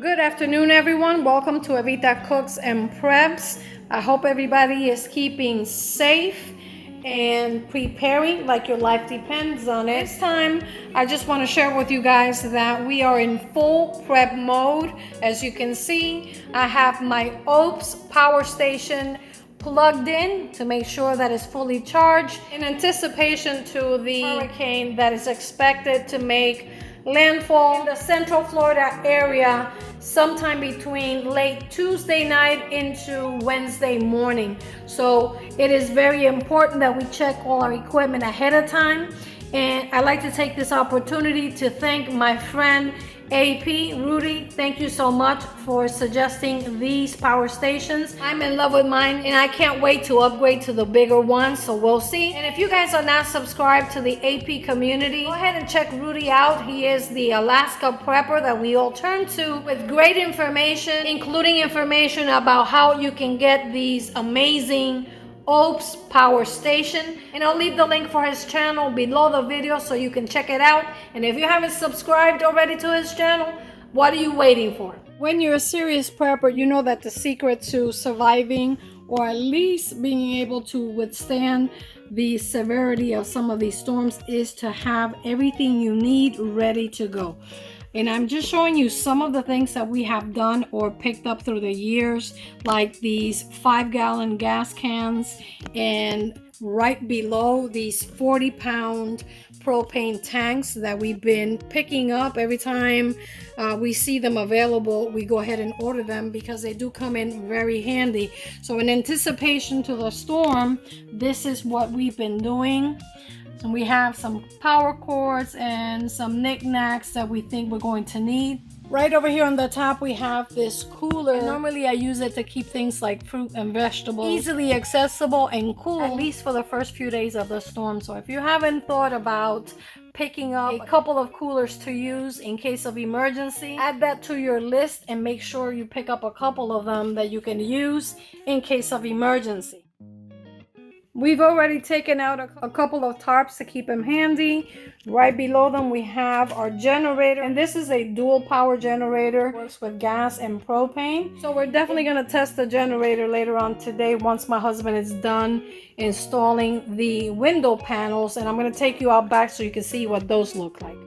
Good afternoon, everyone. Welcome to Evita Cooks and Preps. I hope everybody is keeping safe and preparing like your life depends on it. This time, I just want to share with you guys that we are in full prep mode. As you can see, I have my OUPES power station plugged in to make sure that it's fully charged in anticipation to the hurricane that is expected to make landfall in the Central Florida area sometime between late Tuesday night into Wednesday morning. So it is very important that we check all our equipment ahead of time. And I'd like to take this opportunity to thank my friend AP, Rudy. Thank you so much for suggesting these power stations. I'm in love with mine and I can't wait to upgrade to the bigger one, so we'll see. And if you guys are not subscribed to the AP community, go ahead and check Rudy out. He is the Alaska prepper that we all turn to with great information, including information about how you can get these amazing OUPES power station, and I'll leave the link for his channel below the video so you can check it out. And if you haven't subscribed already to his channel, what are you waiting for? When you're a serious prepper, you know that the secret to surviving, or at least being able to withstand the severity of some of these storms, is to have everything you need ready to go. And I'm just showing you some of the things that we have done or picked up through the years, like these 5-gallon gas cans, and right below these 40-pound propane tanks that we've been picking up. Every time we see them available, we go ahead and order them because they do come in very handy. So in anticipation to the storm, this is what we've been doing. And we have some power cords and some knickknacks that we think we're going to need. Right over here on the top, we have this cooler. And normally I use it to keep things like fruit and vegetables easily accessible and cool, at least for the first few days of the storm. So if you haven't thought about picking up a couple of coolers to use in case of emergency, add that to your list and make sure you pick up a couple of them that you can use in case of emergency. We've already taken out a couple of tarps to keep them handy. Right below them we have our generator, and this is a dual power generator. Works with gas and propane. So we're definitely going to test the generator later on today once my husband is done installing the window panels, and I'm going to take you out back so you can see what those look like.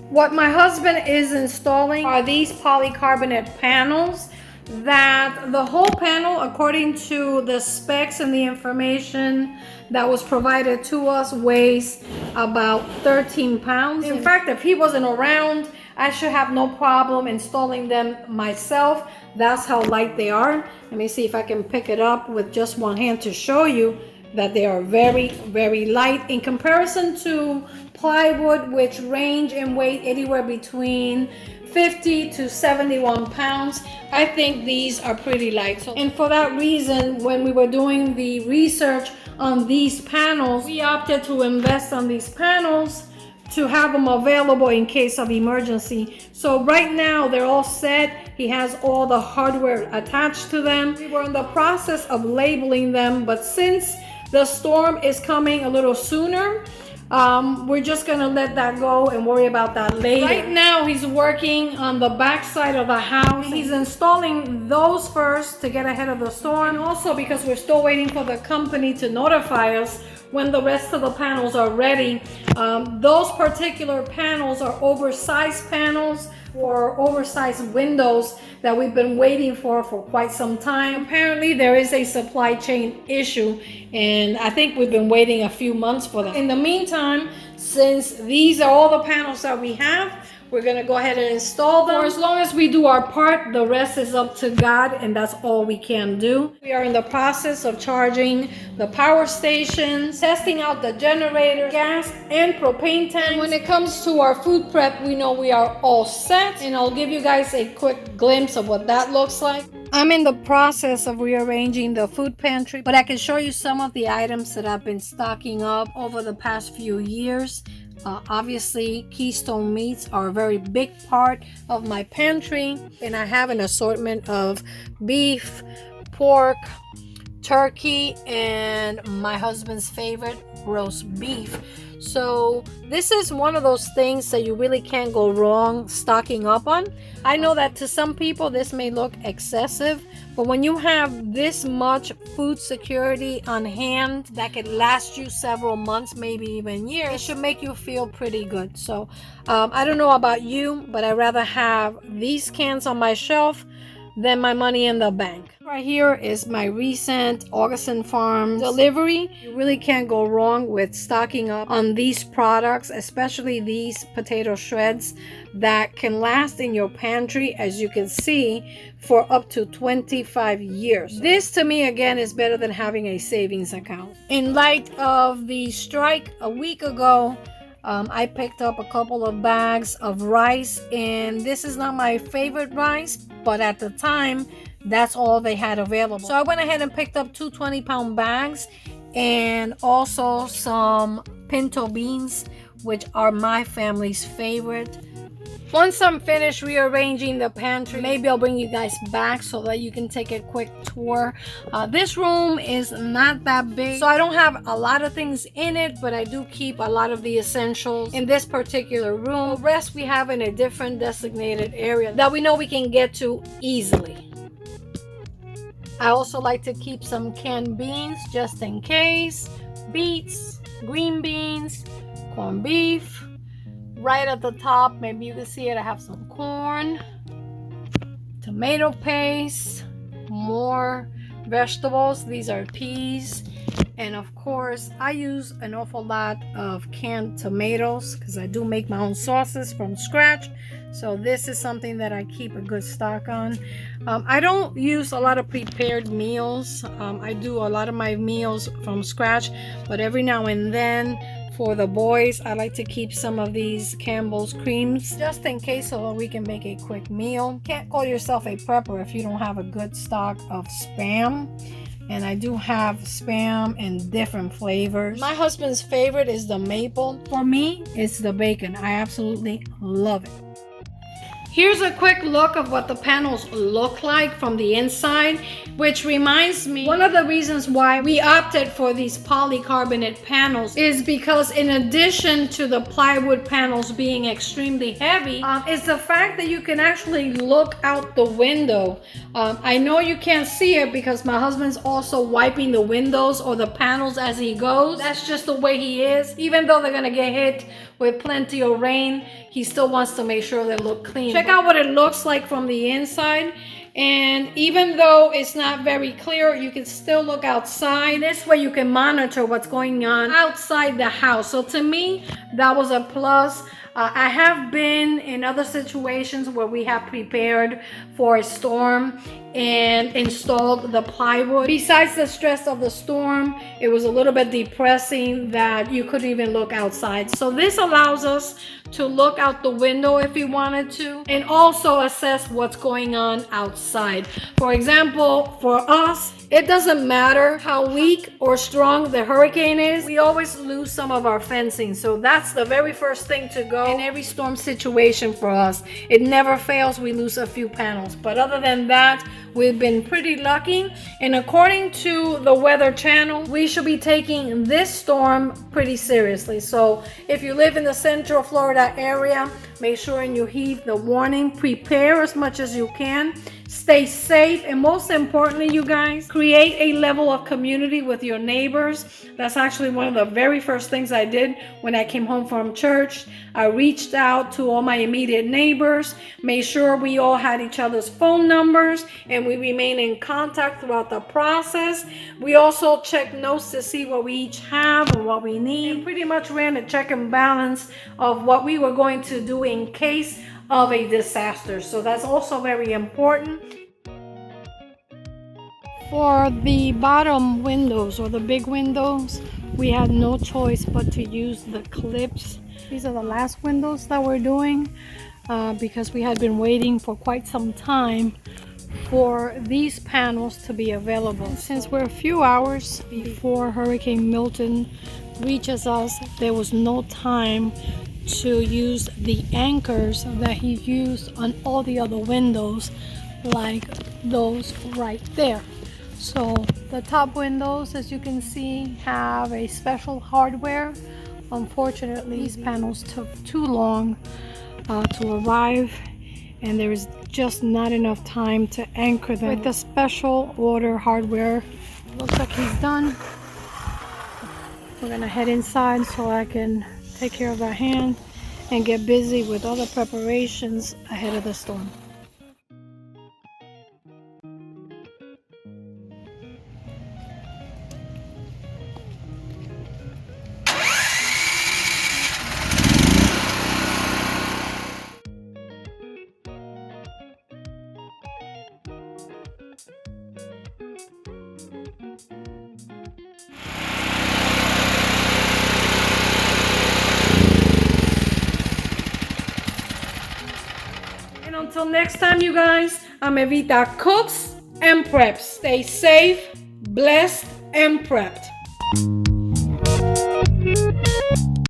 What my husband is installing are these polycarbonate panels that the whole panel, according to the specs and the information that was provided to us, weighs about 13 pounds. In fact, if he wasn't around, I should have no problem installing them myself. That's how light they are. Let me see if I can pick it up with just one hand to show you that they are very, very light in comparison to plywood, which range in weight anywhere between 50 to 71 pounds. I think these are pretty light. And for that reason, when we were doing the research on these panels, we opted to invest on these panels to have them available in case of emergency. So right now they're all set. He has all the hardware attached to them. We were in the process of labeling them, but since the storm is coming a little sooner, we're just gonna let that go and worry about that later. Right now he's working on the back side of the house. He's installing those first to get ahead of the storm, and also because we're still waiting for the company to notify us when the rest of the panels are ready. Those particular panels are oversized panels for oversized windows that we've been waiting for quite some time. Apparently there is a supply chain issue, and I think we've been waiting a few months for that. In the meantime, since these are all the panels that we have, We're gonna go ahead and install them. For as long as we do our part, the rest is up to God, and that's all we can do. We are in the process of charging the power stations, testing out the generator, gas and propane tanks. And when it comes to our food prep, we know we are all set, and I'll give you guys a quick glimpse of what that looks like. I'm in the process of rearranging the food pantry, but I can show you some of the items that I've been stocking up over the past few years. Obviously, Keystone meats are a very big part of my pantry, and I have an assortment of beef, pork, turkey, and my husband's favorite, roast beef. So this is one of those things that you really can't go wrong stocking up on. I know that to some people this may look excessive, but when you have this much food security on hand that could last you several months, maybe even years, it should make you feel pretty good. So I don't know about you, but I'd rather have these cans on my shelf than my money in the bank. Right here is my recent Augustin Farms delivery. You really can't go wrong with stocking up on these products, especially these potato shreds that can last in your pantry, as you can see, for up to 25 years. This to me again is better than having a savings account. In light of the strike a week ago, I picked up a couple of bags of rice, and this is not my favorite rice, but at the time that's all they had available. So I went ahead and picked up two 20-pound bags and also some pinto beans, which are my family's favorite. Once I'm finished rearranging the pantry, maybe I'll bring you guys back so that you can take a quick tour. This room is not that big, so I don't have a lot of things in it, but I do keep a lot of the essentials in this particular room. The rest we have in a different designated area that we know we can get to easily. I also like to keep some canned beans just in case, beets, green beans, corned beef. Right at the top, maybe you can see it, I have some corn, tomato paste, more vegetables. These are peas, and of course I use an awful lot of canned tomatoes because I do make my own sauces from scratch. So this is something that I keep a good stock on. I don't use a lot of prepared meals. I do a lot of my meals from scratch, but every now and then for the boys, I like to keep some of these Campbell's creams just in case so we can make a quick meal. Can't call yourself a prepper if you don't have a good stock of Spam. And I do have Spam in different flavors. My husband's favorite is the maple. For me, it's the bacon. I absolutely love it. Here's a quick look of what the panels look like from the inside, which reminds me, one of the reasons why we opted for these polycarbonate panels is because in addition to the plywood panels being extremely heavy, is the fact that you can actually look out the window. I know you can't see it because my husband's also wiping the windows or the panels as he goes. That's just the way he is. Even though they're gonna get hit with plenty of rain, he still wants to make sure they look clean. Check out what it looks like from the inside. And even though it's not very clear, you can still look outside. This way you can monitor what's going on outside the house. So to me, that was a plus. I have been in other situations where we have prepared for a storm and installed the plywood. Besides the stress of the storm, it was a little bit depressing that you couldn't even look outside. So this allows us to look out the window if we wanted to, and also assess what's going on outside. For example, for us, it doesn't matter how weak or strong the hurricane is, we always lose some of our fencing. So that's the very first thing to go in every storm situation for us. It never fails, we lose a few panels. But other than that, we've been pretty lucky. And according to the Weather Channel, we should be taking this storm pretty seriously. So if you live in the Central Florida area, make sure you heed the warning. Prepare as much as you can. Stay safe, and most importantly, you guys, create a level of community with your neighbors. That's actually one of the very first things I did when I came home from church. I reached out to all my immediate neighbors, made sure we all had each other's phone numbers, and we remain in contact throughout the process. We also checked notes to see what we each have and what we need, and pretty much ran a check and balance of what we were going to do in case of a disaster. So that's also very important. For the bottom windows or the big windows, we had no choice but to use the clips. These are the last windows that we're doing because we had been waiting for quite some time for these panels to be available. Since we're a few hours before Hurricane Milton reaches us, there was no time to use the anchors that he used on all the other windows, like those right there. So the top windows, as you can see, have a special hardware. Unfortunately, these panels took too long to arrive, and there is just not enough time to anchor them with the special order hardware. Looks like he's done. We're gonna head inside so I can take care of our hand and get busy with other preparations ahead of the storm. Until next time, you guys, I'm Evita Cooks and Preps. Stay safe, blessed, and prepped.